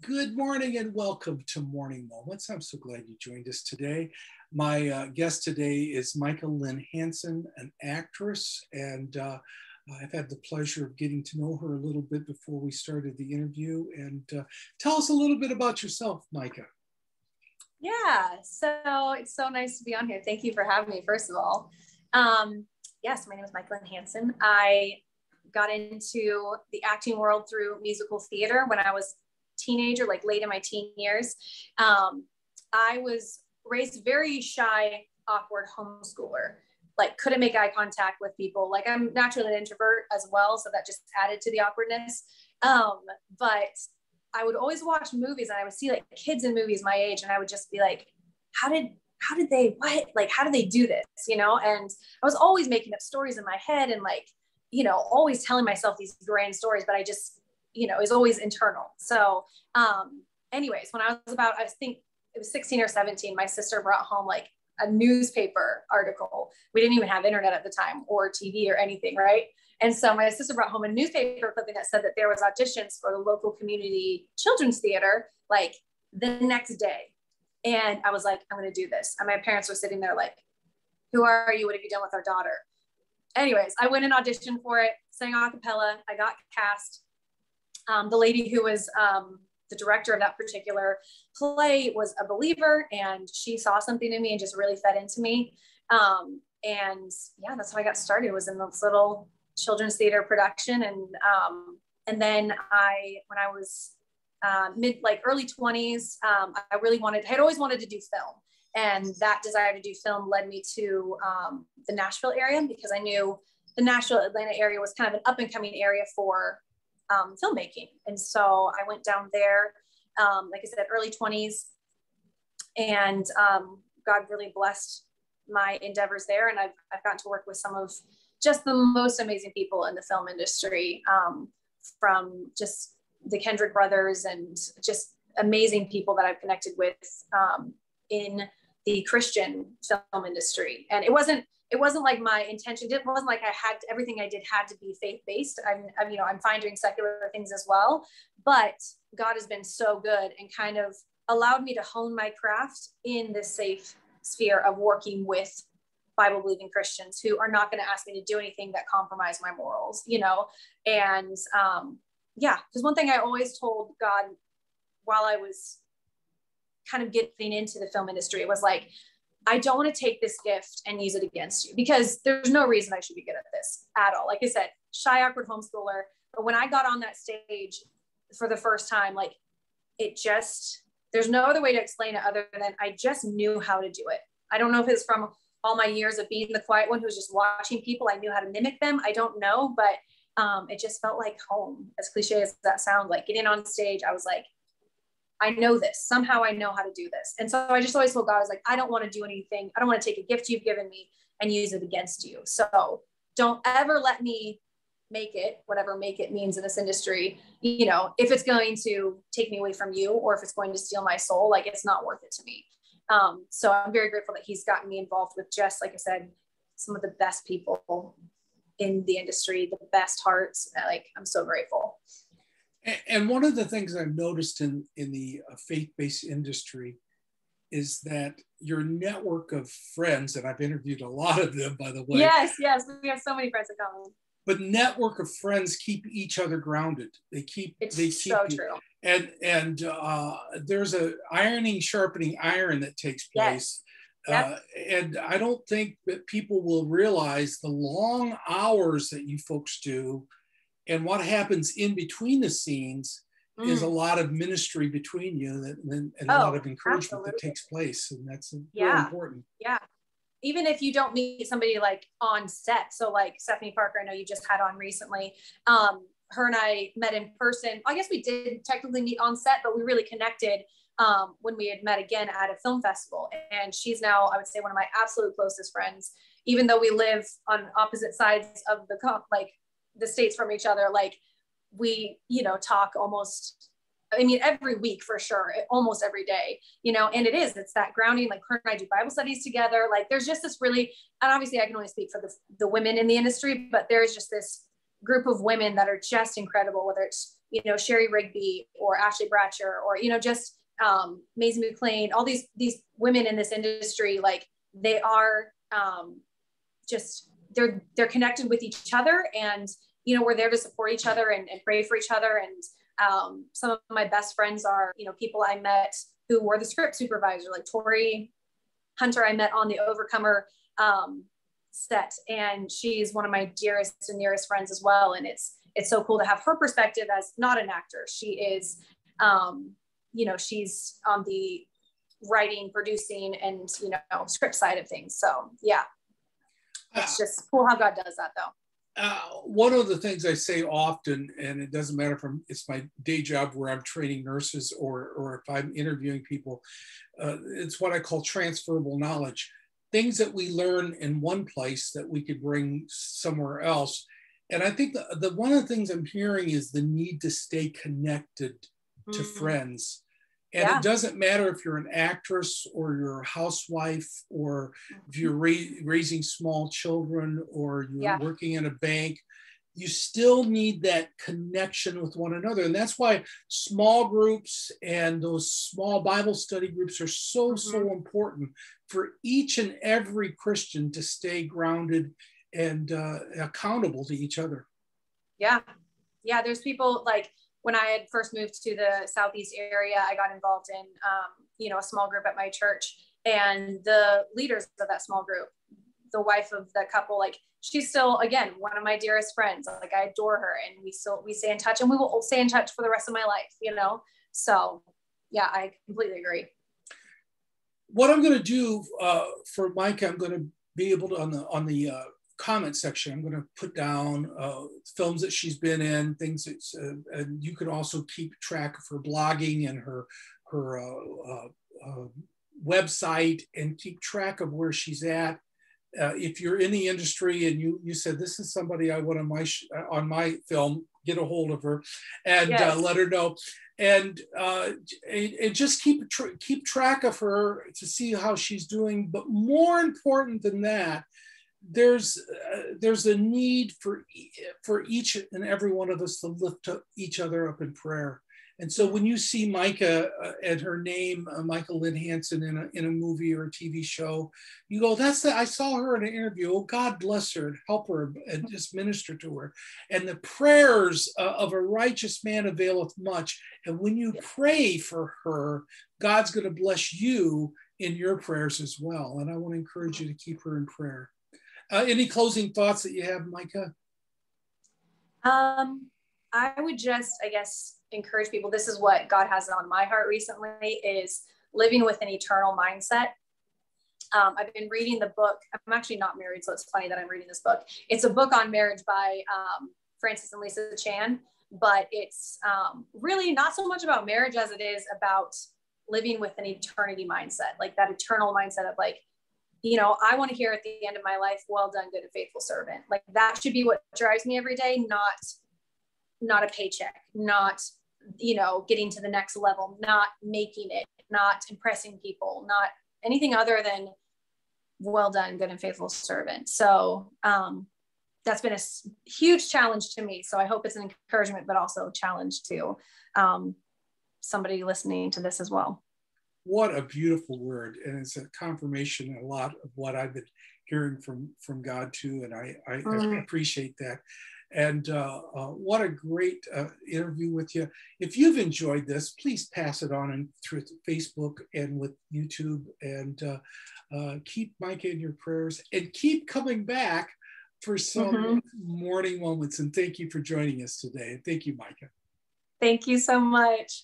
Good morning and welcome to Morning Moments. I'm so glad you joined us today. My guest today is Micah Lynn Hanson, an actress, and I've had the pleasure of getting to know her a little bit before we started the interview. And tell us a little bit about yourself, Micah. Yeah, so it's so nice to be on here. Thank you for having me, first of all. Yes, my name is Micah Lynn Hanson. I got into the acting world through musical theater when I was teenager, like late in my teen years. I was raised very shy, awkward homeschooler, like couldn't make eye contact with people. Like I'm naturally an introvert as well, so that just added to the awkwardness. But I would always watch movies and I would see like kids in movies my age, and I would just be like, how did they, what? Like, how do they do this? And I was always making up stories in my head and like, always telling myself these grand stories, but I just, it was always internal. So anyways, when I think it was 16 or 17, my sister brought home like a newspaper article. We didn't even have internet at the time or TV or anything, right? And so my sister brought home a newspaper clipping that said that there was auditions for the local community children's theater like the next day. And I was like, I'm going to do this. And my parents were sitting there like, who are you? What have you done with our daughter? Anyways, I went and auditioned for it, sang a cappella. I got cast. The lady who was the director of that particular play was a believer, and she saw something in me and just really fed into me. And yeah, that's how I got started, was in this little children's theater production. And then when I was early 20s, I had always wanted to do film. And that desire to do film led me to the Nashville area, because I knew the Nashville, Atlanta area was kind of an up and coming area for filmmaking. And so I went down there, like I said, early 20s, and God really blessed my endeavors there. And I've gotten to work with some of just the most amazing people in the film industry, from just the Kendrick brothers and just amazing people that I've connected with in the Christian film industry. And it wasn't like my intention. It wasn't like everything I did had to be faith-based. I'm fine doing secular things as well, but God has been so good and kind of allowed me to hone my craft in this safe sphere of working with Bible-believing Christians who are not going to ask me to do anything that compromise my morals, and because one thing I always told God while I was kind of getting into the film industry, it was like, I don't want to take this gift and use it against you, because there's no reason I should be good at this at all. Like I said, shy, awkward homeschooler. But when I got on that stage for the first time, like there's no other way to explain it other than I just knew how to do it. I don't know if it's from all my years of being the quiet one who's just watching people. I knew how to mimic them. I don't know, but it just felt like home, as cliche as that sounds. Like getting on stage, I was like, I know this. Somehow I know how to do this. And so I just always told God, I was like, I don't want to do anything. I don't want to take a gift you've given me and use it against you. So don't ever let me make it, whatever make it means in this industry, if it's going to take me away from you, or if it's going to steal my soul, like it's not worth it to me. So I'm very grateful that he's gotten me involved with, just like I said, some of the best people in the industry, the best hearts. Like, I'm so grateful. And one of the things I've noticed in the faith-based industry is that your network of friends, and I've interviewed a lot of them, by the way. Yes, we have so many friends in common. But network of friends keep each other grounded. They keep so true. And there's a ironing, sharpening iron that takes place. Yes. Yep. And I don't think that people will realize the long hours that you folks do, and what happens in between the scenes is a lot of ministry between you, and a lot of encouragement that takes place. And that's really important. Yeah. Even if you don't meet somebody like on set. So like Stephanie Parker, I know you just had on recently. Her and I met in person. I guess we did technically meet on set, but we really connected when we had met again at a film festival. And she's now, I would say, one of my absolute closest friends, even though we live on opposite sides of the states from each other. Like we, talk almost, every week for sure, almost every day, and it's that grounding. Like her and I do Bible studies together. Like there's just this really, and obviously I can only speak for the women in the industry, but there's just this group of women that are just incredible, whether it's, you know, Sherry Rigby or Ashley Bratcher, or, you know, just Maisie McLean, all these women in this industry, like they are just, they're connected with each other, and, you know, we're there to support each other and pray for each other. And some of my best friends are, you know, people I met who were the script supervisor, like Tori Hunter, I met on the Overcomer set, and she's one of my dearest and nearest friends as well. And it's so cool to have her perspective as not an actor. She is, you know, she's on the writing, producing, and, you know, script side of things. So yeah, it's just cool how God does that, though. One of the things I say often, and it doesn't matter if it's my day job where I'm training nurses or if I'm interviewing people, it's what I call transferable knowledge. Things that we learn in one place that we could bring somewhere else. And I think the one of the things I'm hearing is the need to stay connected to friends. And it doesn't matter if you're an actress or you're a housewife, or if you're raising small children, or you're working in a bank, you still need that connection with one another. And that's why small groups and those small Bible study groups are so important for each and every Christian to stay grounded and accountable to each other. Yeah. There's people, like, when I had first moved to the Southeast area, I got involved in, you know, a small group at my church, and the leaders of that small group, the wife of the couple, like, she's still, again, one of my dearest friends. Like, I adore her, and we stay in touch, and we will stay in touch for the rest of my life, you know? So yeah, I completely agree. What I'm going to do for Micah, I'm going to be able to, on the comment section, I'm going to put down films that she's been in, things that, and you can also keep track of her blogging and her website, and keep track of where she's at. If you're in the industry and you said, this is somebody I want on my film, get a hold of her and let her know. And just keep track of her to see how she's doing. But more important than that, there's a need for each and every one of us to lift each other up in prayer. And so when you see Micah and her name, Micah Lynn Hanson, in a movie or a TV show, you go, I saw her in an interview. Oh, God bless her and help her and just minister to her. And the prayers of a righteous man availeth much. And when you pray for her, God's going to bless you in your prayers as well. And I want to encourage you to keep her in prayer. Any closing thoughts that you have, Micah? I would just, I guess, encourage people. This is what God has on my heart recently, is living with an eternal mindset. I've been reading the book. I'm actually not married, so it's funny that I'm reading this book. It's a book on marriage by Francis and Lisa Chan, but it's really not so much about marriage as it is about living with an eternity mindset, like that eternal mindset of, like, you know, I want to hear at the end of my life, well done, good and faithful servant. Like, that should be what drives me every day, not a paycheck, not, you know, getting to the next level, not making it, not impressing people, not anything other than well done, good and faithful servant. So that's been a huge challenge to me. So I hope it's an encouragement, but also a challenge to somebody listening to this as well. What a beautiful word. And it's a confirmation, a lot of what I've been hearing from God too. And I appreciate that. And what a great interview with you. If you've enjoyed this, please pass it on through Facebook and with YouTube, and keep Micah in your prayers, and keep coming back for some morning moments. And thank you for joining us today. And thank you, Micah. Thank you so much.